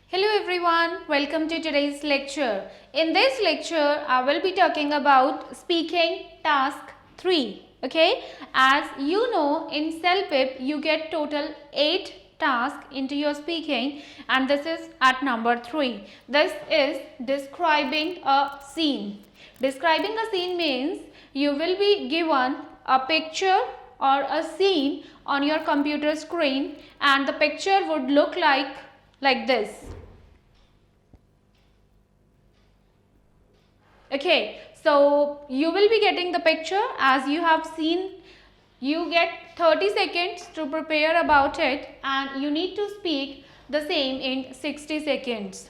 Hello everyone, welcome to today's lecture. In this lecture, I will be talking about speaking task 3. Okay, as you know, in Celpip, you get total 8 tasks into your speaking, and this is at number 3. This is describing a scene. Describing a scene means you will be given a picture or a scene on your computer screen, and the picture would look like this. Okay, so you will be getting the picture. As you have seen, you get 30 seconds to prepare about it, and you need to speak the same in 60 seconds.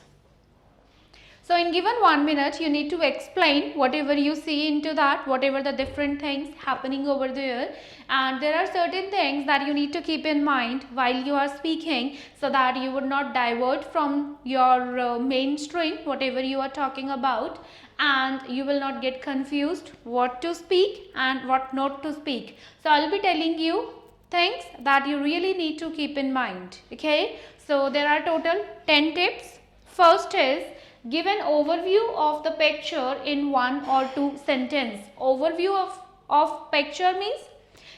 So in given 1 minute, you need to explain whatever you see into that, whatever the different things happening over there, and there are certain things that you need to keep in mind while you are speaking, so that you would not divert from your mainstream, whatever you are talking about, and you will not get confused what to speak and what not to speak. So I'll be telling you things that you really need to keep in mind. Okay, so there are total 10 tips. First is, give an overview of the picture in 1 or 2 sentences. Overview of picture means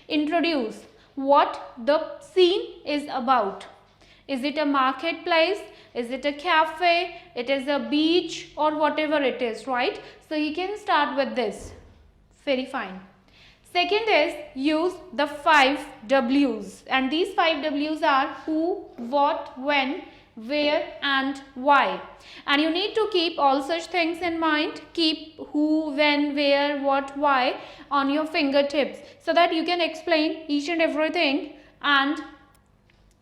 introduce what the scene is about. Is it a marketplace? Is it a cafe? It is a beach, or whatever it is, right? So you can start with this. Very fine. Second is, use the 5 W's, and these 5 W's are who, what, when, where and why, and you need to keep all such things in mind. Keep who, when, where, what, why on your fingertips, so that you can explain each and everything and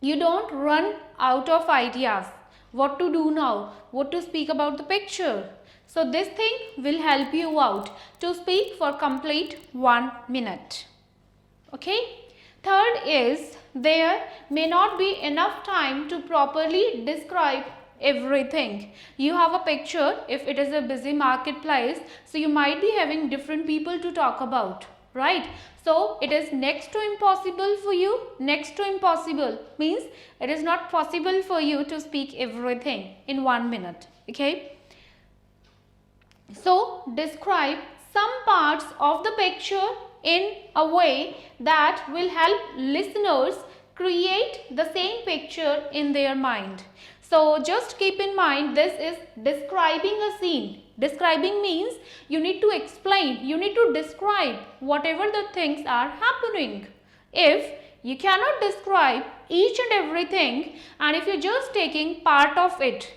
you don't run out of ideas what to do now, what to speak about the picture. So this thing will help you out to speak for complete 1 minute. Okay. Third is, there may not be enough time to properly describe everything. You have a picture, if it is a busy marketplace, so you might be having different people to talk about, right? So it is next to impossible for you. Next to impossible means it is not possible for you to speak everything in 1 minute. Okay. So describe some parts of the picture in a way that will help listeners create the same picture in their mind. So just keep in mind, this is describing a scene. Describing means you need to explain, you need to describe whatever the things are happening. If you cannot describe each and everything, and if you're just taking part of it,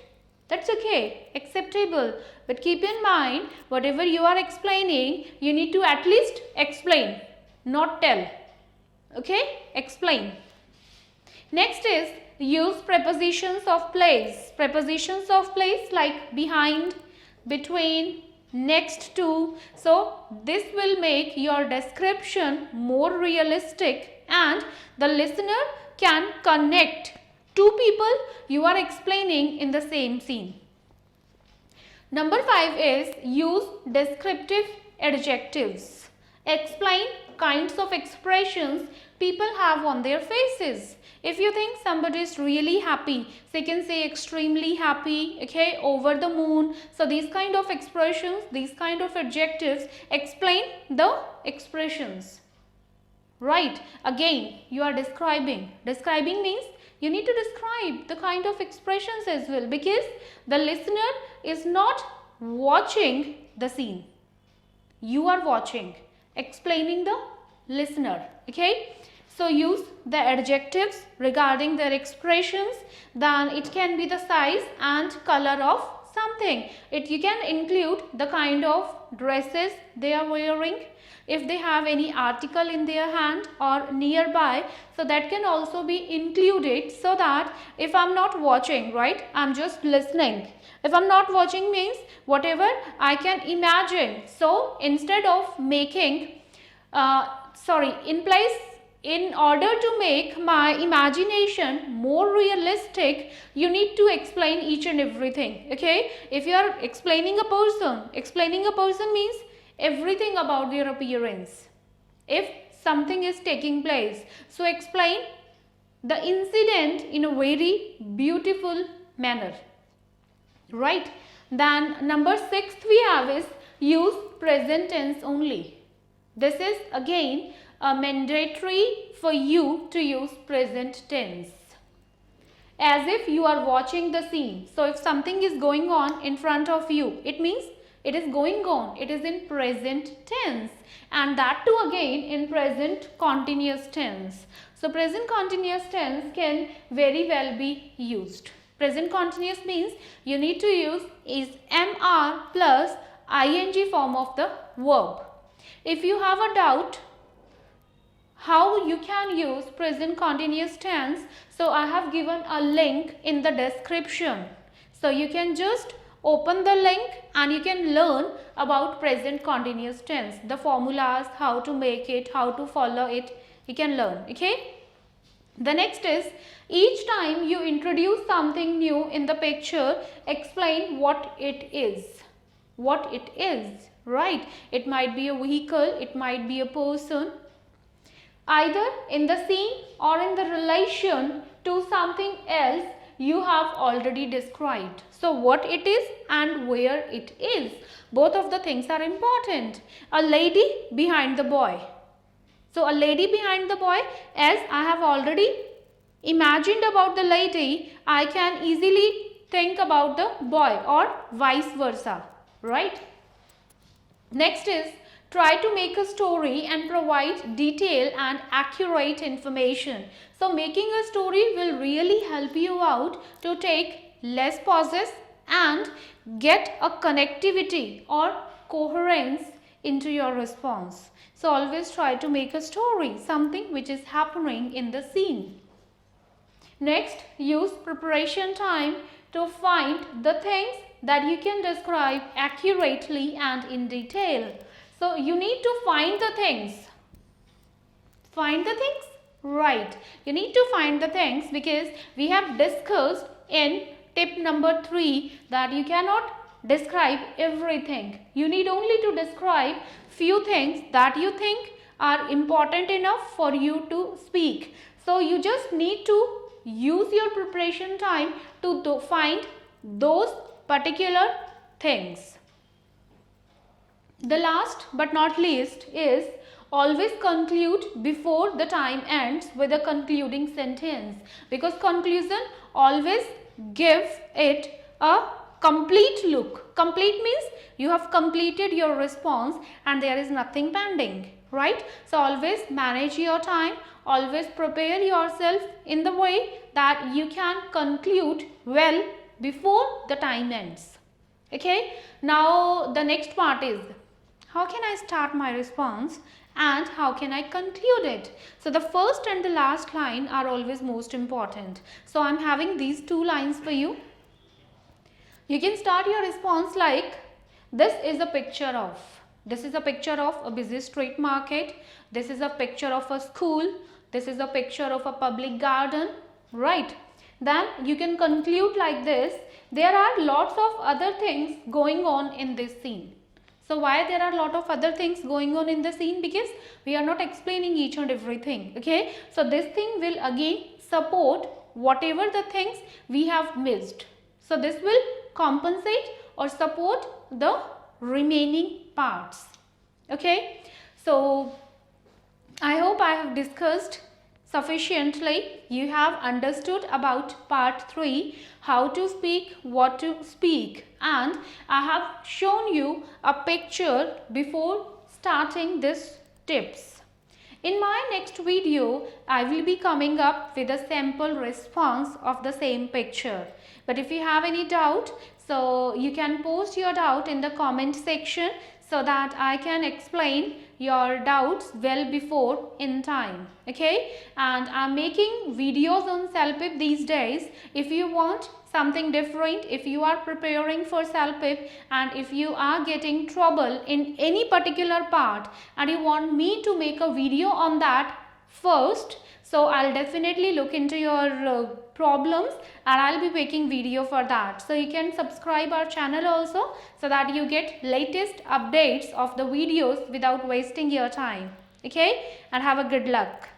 that's okay, acceptable. But keep in mind, whatever you are explaining, you need to at least explain, not tell. Okay, explain. Next is, use prepositions of place. Prepositions of place like behind, between, next to. So this will make your description more realistic, and the listener can connect two people you are explaining in the same scene. Number 5 is, use descriptive adjectives. Explain kinds of expressions people have on their faces. If you think somebody is really happy, so you can say extremely happy, okay, over the moon. So these kind of expressions, these kind of adjectives explain the expressions. Right, again you are describing. Describing means you need to describe the kind of expressions as well, because the listener is not watching the scene. You are watching, explaining the listener. Okay. So use the adjectives regarding their expressions. Then it can be the size and color of something. You can include the kind of dresses they are wearing, if they have any article in their hand or nearby, so that can also be included, so that if I'm not watching, right, I'm just listening. If I'm not watching means whatever I can imagine. So instead of making, in order to make my imagination more realistic, you need to explain each and everything. Okay. If you are explaining a person means everything about their appearance. If something is taking place, so explain the incident in a very beautiful manner. right? Then number 6 we have is use present tense only. This is again mandatory for you to use present tense, as if you are watching the scene. So if something is going on in front of you, it means it is going on, it is in present tense, and that too again in present continuous tense. So present continuous tense can very well be used. Present continuous means you need to use is MR plus ing form of the verb. If you have a doubt how you can use present continuous tense, so I have given a link in the description. So you can just open the link and you can learn about present continuous tense, the formulas, how to make it, how to follow it, you can learn. Okay. The next is, each time you introduce something new in the picture, explain what it is. What it is, right? It might be a vehicle, it might be a person, either in the scene or in the relation to something else you have already described. So what it is and where it is, both of the things are important. A lady behind the boy. So a lady behind the boy, as I have already imagined about the lady, I can easily think about the boy, or vice versa, right? Next is, try to make a story and provide detailed and accurate information. So making a story will really help you out to take less pauses and get a connectivity or coherence into your response. So always try to make a story, something which is happening in the scene. Next, use preparation time to find the things that you can describe accurately and in detail. So you need to find the things. Find the things? Right. You need to find the things, because we have discussed in tip number 3 that you cannot describe everything. You need only to describe few things that you think are important enough for you to speak. So you just need to use your preparation time to find those particular things. The last but not least is, always conclude before the time ends with a concluding sentence, because conclusion always gives it a complete look. Complete means you have completed your response and there is nothing pending, right? So always manage your time, always prepare yourself in the way that you can conclude well before the time ends. Okay, now the next part is, how can I start my response and how can I conclude it? So the first and the last line are always most important. So I am having these two lines for you. You can start your response like, this is a picture of. This is a picture of a busy street market. This is a picture of a school. This is a picture of a public garden, right? Then you can conclude like this, there are lots of other things going on in this scene. So why there are a lot of other things going on in the scene? Because we are not explaining each and everything. Okay. So this thing will again support whatever the things we have missed. So this will compensate or support the remaining parts. Okay. So I hope I have discussed sufficiently. You have understood about part 3, how to speak, what to speak, and I have shown you a picture before starting this tips. In my next video, I will be coming up with a sample response of the same picture. But if you have any doubt, so you can post your doubt in the comment section so that I can explain your doubts well before in time. Okay, and I'm making videos on Celpip these days. If you want something different, if you are preparing for Celpip and if you are getting trouble in any particular part and you want me to make a video on that first, so I'll definitely look into your problems and I'll be making video for that. So you can subscribe our channel also so that you get latest updates of the videos without wasting your time. Okay, and have a good luck.